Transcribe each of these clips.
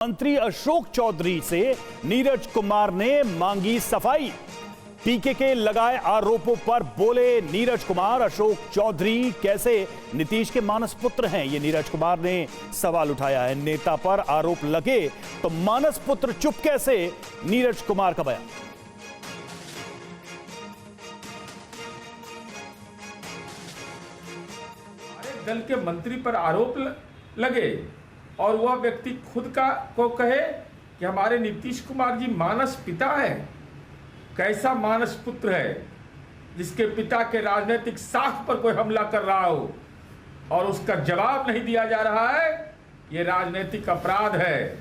मंत्री अशोक चौधरी से नीरज कुमार ने मांगी सफाई। पीके के लगाए आरोपों पर बोले नीरज कुमार। अशोक चौधरी कैसे नीतीश के मानस पुत्र हैं, ये नीरज कुमार ने सवाल उठाया है। नेता पर आरोप लगे तो मानस पुत्र चुप कैसे, नीरज कुमार का बयान। हमारे दल के मंत्री पर आरोप लगे और वह व्यक्ति खुद को कहे कि हमारे नीतीश कुमार जी मानस पिता है। कैसा मानस पुत्र है जिसके पिता के राजनीतिक साख पर कोई हमला कर रहा हो और उसका जवाब नहीं दिया जा रहा है। ये राजनीतिक अपराध है,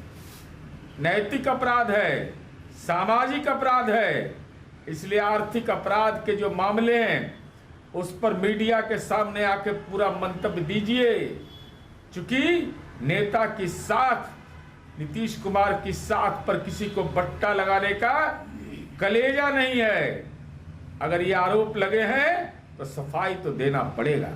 नैतिक अपराध है, सामाजिक अपराध है। इसलिए आर्थिक अपराध के जो मामले हैं उस पर मीडिया के सामने आके पूरा मंतव्य दीजिए। चूंकि नेता की साख, नीतीश कुमार की साख पर किसी को बट्टा लगाने का कलेजा नहीं है। अगर ये आरोप लगे हैं तो सफाई तो देना पड़ेगा।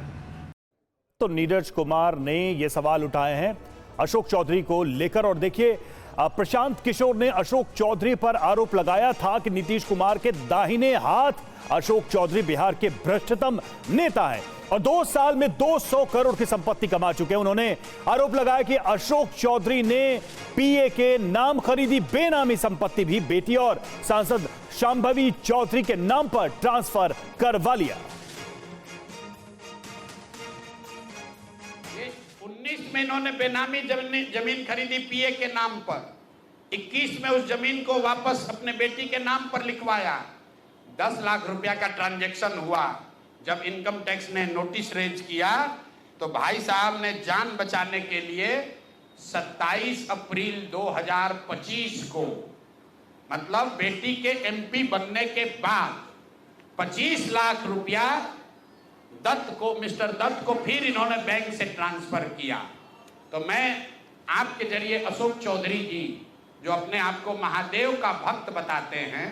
तो नीरज कुमार ने ये सवाल उठाए हैं अशोक चौधरी को लेकर। और देखिए, प्रशांत किशोर ने अशोक चौधरी पर आरोप लगाया था कि नीतीश कुमार के दाहिने हाथ अशोक चौधरी बिहार के भ्रष्टतम नेता हैं और 2 साल में 200 करोड़ की संपत्ति कमा चुके हैं। उन्होंने आरोप लगाया कि अशोक चौधरी ने पीए के नाम खरीदी बेनामी संपत्ति भी बेटी और सांसद शांभवी चौधरी के नाम पर ट्रांसफर करवा लिया। 19 में इन्होंने बेनामी जमीन खरीदी पीए के नाम पर। 21 में उस जमीन को वापस अपने बेटी के नाम पर लिखवाया। 10 लाख रुपया का ट्रांजैक्शन हुआ। जब इनकम टैक्स ने नोटिस रेज किया तो भाई साहब ने जान बचाने के लिए 27 अप्रैल 2025 को, मतलब बेटी के एमपी बनने के बाद 25 लाख रुपया दत्त को, मिस्टर दत्त को फिर इन्होंने बैंक से ट्रांसफर किया। तो मैं आपके जरिए अशोक चौधरी जी, जो अपने आप को महादेव का भक्त बताते हैं,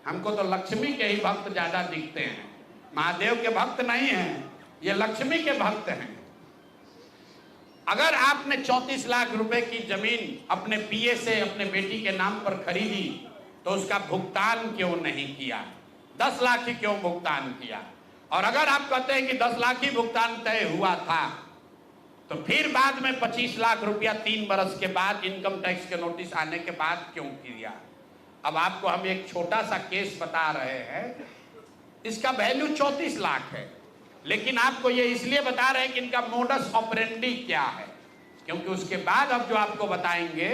हमको तो लक्ष्मी के ही भक्त ज्यादा दिखते हैं, महादेव के भक्त नहीं हैं, ये लक्ष्मी के भक्त हैं। अगर आपने 34 लाख रुपए की जमीन अपने पीए से अपने बेटी के नाम पर खरीदी तो उसका भुगतान क्यों नहीं किया? 10 लाख ही क्यों भुगतान किया? और अगर आप कहते हैं कि 10 लाख ही भुगतान तय हुआ था तो फिर बाद में 25 लाख रुपया 3 बरस के बाद इनकम टैक्स के नोटिस आने के बाद क्यों किया? अब आपको हम एक छोटा सा केस बता रहे हैं, इसका वैल्यू 34 लाख है, लेकिन आपको ये इसलिए बता रहे हैं कि इनका मोडस ऑपरेंडी क्या है, क्योंकि उसके बाद अब जो आपको बताएंगे,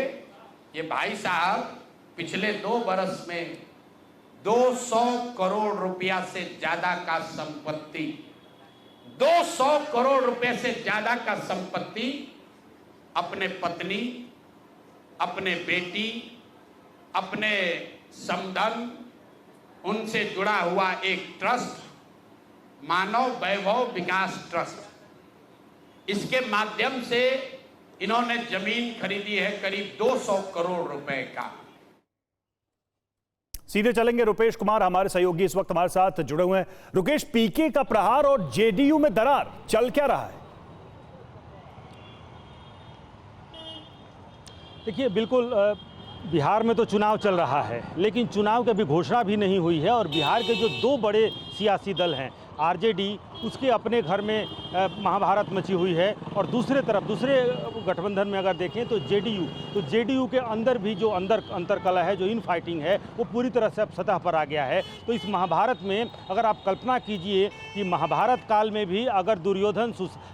ये भाई साहब पिछले 2 बरस में 200 करोड़ रुपया से ज्यादा का संपत्ति, 200 करोड़ रुपए से ज्यादा का संपत्ति अपने पत्नी, अपने बेटी, अपने समधन, उनसे जुड़ा हुआ एक ट्रस्ट, मानव वैभव विकास ट्रस्ट, इसके माध्यम से इन्होंने जमीन खरीदी है करीब 200 करोड़ रुपए का। सीधे चलेंगे, रुपेश कुमार हमारे सहयोगी इस वक्त हमारे साथ जुड़े हुए हैं। रुकेश, पीके का प्रहार और जेडीयू में दरार चल क्या रहा है? देखिए, बिल्कुल बिहार में तो चुनाव चल रहा है, लेकिन चुनाव की अभी घोषणा भी नहीं हुई है और बिहार के जो 2 बड़े सियासी दल हैं, आरजेडी, उसके अपने घर में महाभारत मची हुई है और दूसरे तरफ दूसरे गठबंधन में अगर देखें तो जेडीयू के अंदर भी जो अंतरकलह है, जो इन फाइटिंग है, वो पूरी तरह से अब सतह पर आ गया है। तो इस महाभारत में अगर आप कल्पना कीजिए कि महाभारत काल में भी अगर दुर्योधन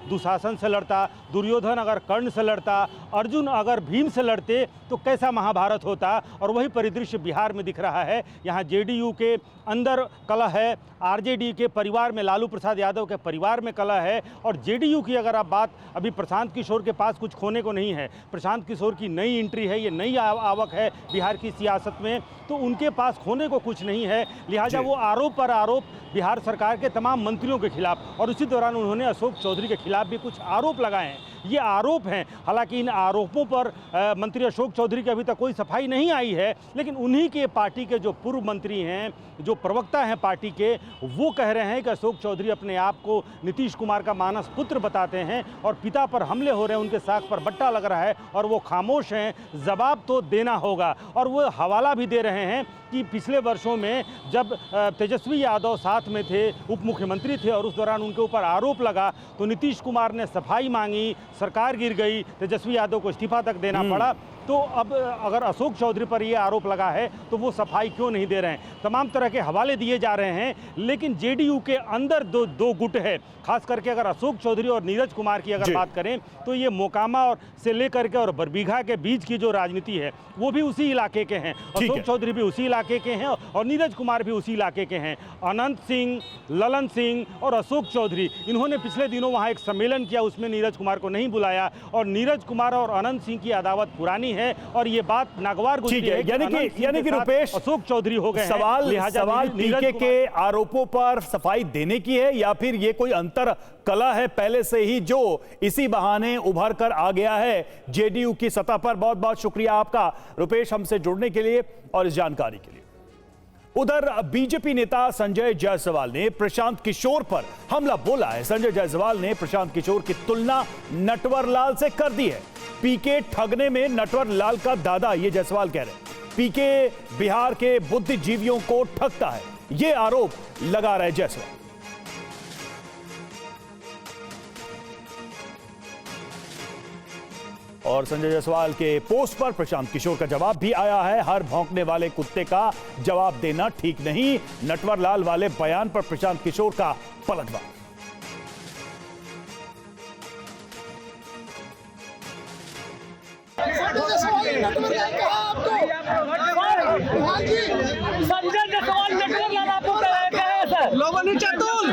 दुशासन से लड़ता, दुर्योधन अगर कर्ण से लड़ता, अर्जुन अगर भीम से लड़ते तो कैसा महाभारत होता, और वही परिदृश्य बिहार में दिख रहा है। यहाँ जेडीयू के अंदर कलह है, आरजेडी के परिवार में, लालू प्रसाद यादव के परिवार में कलह है, और जेडीयू की अगर आप बात, अभी प्रशांत किशोर के पास कुछ खोने को नहीं है। प्रशांत किशोर की नई एंट्री है, ये नई आवक है बिहार की सियासत में, तो उनके पास खोने को कुछ नहीं है। लिहाजा वो आरोप पर आरोप बिहार सरकार के तमाम मंत्रियों के खिलाफ, और उसी दौरान उन्होंने अशोक चौधरी के खिलाफ भी कुछ आरोप लगाए हैं। ये आरोप हैं। हालांकि इन आरोपों पर मंत्री अशोक चौधरी की अभी तक कोई सफाई नहीं आई है, लेकिन उन्हीं के पार्टी के जो पूर्व मंत्री हैं, जो प्रवक्ता हैं पार्टी के, वो कह रहे हैं कि अशोक चौधरी अपने आप को नीतीश कुमार का मानस पुत्र बताते हैं और पिता पर हमले हो रहे हैं, उनके साख पर बट्टा लग रहा है और वो खामोश हैं, जवाब तो देना होगा। और वो हवाला भी दे रहे हैं कि पिछले वर्षों में जब तेजस्वी यादव साथ में थे, उप मुख्यमंत्री थे, और उस दौरान उनके ऊपर आरोप लगा तो नीतीश कुमार ने सफाई मांगी, सरकार गिर गई, तेजस्वी यादव को इस्तीफा तक देना पड़ा। तो अब अगर अशोक चौधरी पर ये आरोप लगा है तो वो सफाई क्यों नहीं दे रहे हैं? तमाम तरह के हवाले दिए जा रहे हैं, लेकिन जेडीयू के अंदर दो गुट है। खास करके अगर अशोक चौधरी और नीरज कुमार की अगर बात करें तो ये मोकामा और से लेकर के और बरबीघा के बीच की जो राजनीति है वो भी उसी इलाके के हैं। अशोक चौधरी भी उसी इलाके के हैं और नीरज कुमार भी उसी इलाके के हैं। अनंत सिंह, ललन सिंह और अशोक चौधरी, इन्होंने पिछले दिनों वहाँ एक सम्मेलन किया, उसमें नीरज कुमार को नहीं बुलाया और नीरज कुमार और अनंत सिंह की अदावत पुरानी है और ये बात नागवार गुजरी है। यानी कि रुपेश, अशोक चौधरी हो गए। सवाल पीके के आरोपों पर सफाई देने की है या फिर ये कोई अंतर कला है पहले से ही जो इसी बहाने उभर कर आ गया है जेडीयू की सतह पर? बहुत बहुत शुक्रिया आपका रुपेश, हमसे जुड़ने के लिए और इस जानकारी के लिए। उधर बीजेपी नेता संजय जायसवाल ने प्रशांत किशोर पर हमला बोला है। संजय जायसवाल ने प्रशांत किशोर की तुलना नटवर लाल से कर दी है। पीके ठगने में नटवर लाल का दादा, ये जायसवाल कह रहे हैं। पीके बिहार के बुद्धिजीवियों को ठगता है, ये आरोप लगा रहे जायसवाल। और संजय जायसवाल के पोस्ट पर प्रशांत किशोर का जवाब भी आया है। हर भौंकने वाले कुत्ते का जवाब देना ठीक नहीं, नटवर लाल वाले बयान पर प्रशांत किशोर का पलटवार। संजय जायसवाल नटवर लाल आपको कहे सर लोगों ने चतुर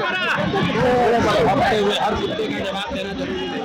हर कुत्ते का जवाब देना जरूरी है।